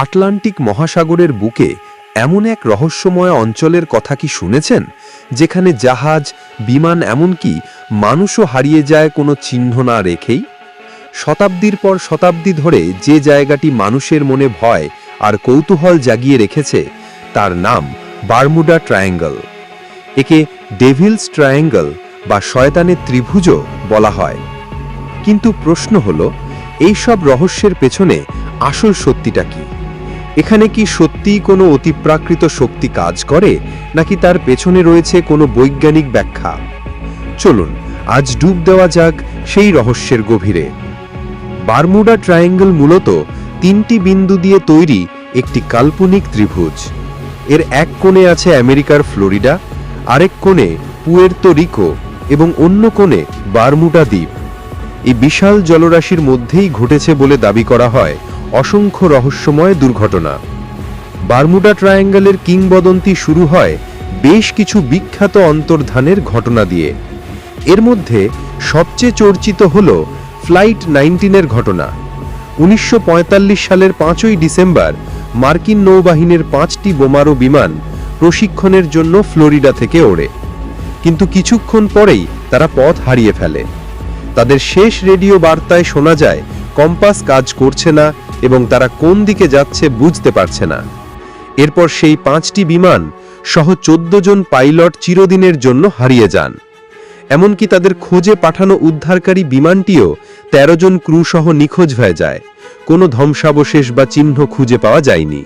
Atlantic মহাসাগরের বুকে এমন এক রহস্যময় অঞ্চলের কথা কি শুনেছেন, যেখানে জাহাজ, বিমান, এমনকি মানুষও হারিয়ে যায় কোনো চিহ্ন না রেখেই? শতাব্দীর পর শতাব্দী ধরে যে জায়গাটি মানুষের মনে ভয় আর কৌতূহল জাগিয়ে রেখেছে, তার নাম বারমুডা ট্রায়াঙ্গল। একে ডেভিলস ট্রায়াঙ্গল বা শয়তানের ত্রিভুজও বলা হয়। কিন্তু প্রশ্ন হলো, এই সব রহস্যের পেছনে আসল সত্যিটা কি? এখানে কি সত্যিই কোনো অতিপ্রাকৃত শক্তি কাজ করে, নাকি তার পেছনে রয়েছে কোনো বৈজ্ঞানিক ব্যাখ্যা? চলুন আজ ডুব দেওয়া যাক সেই রহস্যের গভীরে। বারমুডা ট্রায়াঙ্গল মূলত 3টি বিন্দু দিয়ে তৈরি একটি কাল্পনিক ত্রিভুজ। এর এক কোণে আছে আমেরিকার ফ্লোরিডা, আরেক কোণে পুয়ের্তো রিকো এবং অন্য কোণে বারমুডা দ্বীপ। এই বিশাল জলরাশির মধ্যেই ঘটেছে বলে দাবি করা হয় অসংখ্য রহস্যময় দুর্ঘটনা। বারমুডা ট্রায়াঙ্গলের কিংবদন্তি শুরু হয় বেশ কিছু বিখ্যাত অন্তর্ধানের ঘটনা দিয়ে। এর মধ্যে সবচেয়ে চর্চিত হল ফ্লাইট 19-এর ঘটনা। 1945 সালের 5ই ডিসেম্বর মার্কিন নৌবাহিনীর 5টি বোমারু বিমান প্রশিক্ষণের জন্য ফ্লোরিডা থেকে ওড়ে, কিন্তু কিছুক্ষণ পরেই তারা পথ হারিয়ে ফেলে। তাদের শেষ রেডিও বার্তায় শোনা যায় কম্পাস কাজ করছে না এবং তারা কোন দিকে যাচ্ছে বুঝতে পারছে না। এরপর সেই 5টি বিমান সহ 14 জন পাইলট চিরদিনের জন্য হারিয়ে যান। এমনকি তাদের খোঁজে পাঠানো উদ্ধারকারী বিমানটিও 13 জন ক্রু সহ নিখোঁজ হয়ে যায়। কোনো ধ্বংসাবশেষ বা চিহ্ন খুঁজে পাওয়া যায়নি।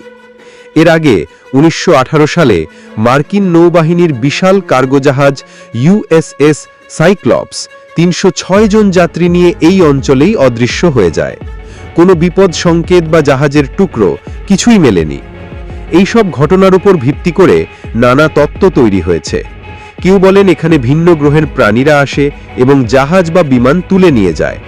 এর আগে 1918 সালে মার্কিন নৌবাহিনীর বিশাল কার্গো জাহাজ USS সাইক্লপস 306 জন যাত্রী নিয়ে এই অঞ্চলেই অদৃশ্য হয়ে যায়। কোনো বিপদ সংকেত বা জাহাজের টুকরো কিছুই মেলেনি। এই সব ঘটনার উপর ভিত্তি করে নানা তত্ত্ব তৈরি হয়েছে। কেউ বলেন এখানে ভিন্ন গ্রহের প্রাণীরা আসে এবং জাহাজ বা বিমান তুলে নিয়ে যায়।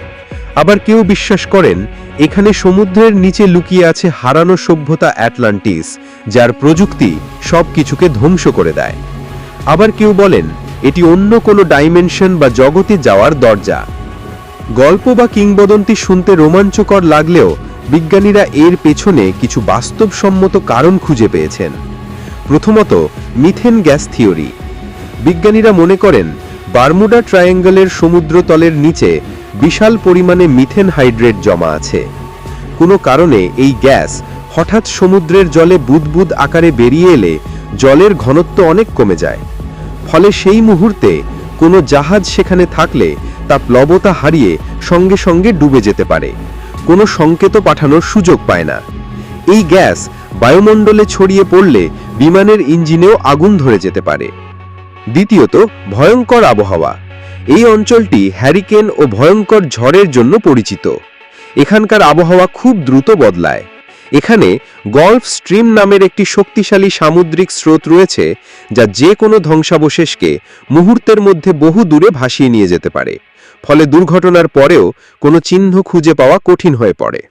আবার কেউ বিশ্বাস করেন এখানে সমুদ্রের নিচে লুকিয়ে আছে হারানো সভ্যতা অ্যাটলান্টিস, যার প্রযুক্তি সবকিছুকে ধ্বংস করে দেয়। আবার কেউ বলেন এটি অন্য কোনো ডাইমেনশন বা জগতে যাওয়ার দরজা। গল্প বা কিংবদন্তি শুনতে রোমাঞ্চকর লাগলেও বিজ্ঞানীরা এর পেছনে কিছু বাস্তবসম্মত কারণ খুঁজে পেয়েছেন। প্রথমত, মিথেন গ্যাস থিওরি। বিজ্ঞানীরা মনে করেন বারমুডা ট্রায়াঙ্গলের সমুদ্রতলের নিচে বিশাল পরিমাণে মিথেন হাইড্রেট জমা আছে। কোনো কারণে এই গ্যাস হঠাৎ সমুদ্রের জলে বুদবুদ আকারে বেরিয়ে এলে জলের ঘনত্ব অনেক কমে যায়। ফলে সেই মুহূর্তে কোনো জাহাজ সেখানে থাকলে তা প্লবতা হারিয়ে সঙ্গে সঙ্গে ডুবে যেতে পারে। কোনো সংকেত পাঠানোর সুযোগ পায় না। এই গ্যাস বায়ুমণ্ডলে ছড়িয়ে পড়লে বিমানের ইঞ্জিনেও আগুন ধরে যেতে পারে। দ্বিতীয়ত, ভয়ঙ্কর আবহাওয়া। এই অঞ্চলটি হ্যারিকেন ও ভয়ঙ্কর ঝড়ের জন্য পরিচিত। এখানকার আবহাওয়া খুব দ্রুত বদলায়। এখানে গলফ স্ট্রিম নামের একটি শক্তিশালী সামুদ্রিক স্রোত রয়েছে, যা যে কোনো ধ্বংসাবশেষকে মুহূর্তের মধ্যে বহু দূরে ভাসিয়ে নিয়ে যেতে পারে। ফলে দুর্ঘটনার পরেও কোনো চিহ্ন খুঁজে পাওয়া কঠিন হয়ে পড়ে।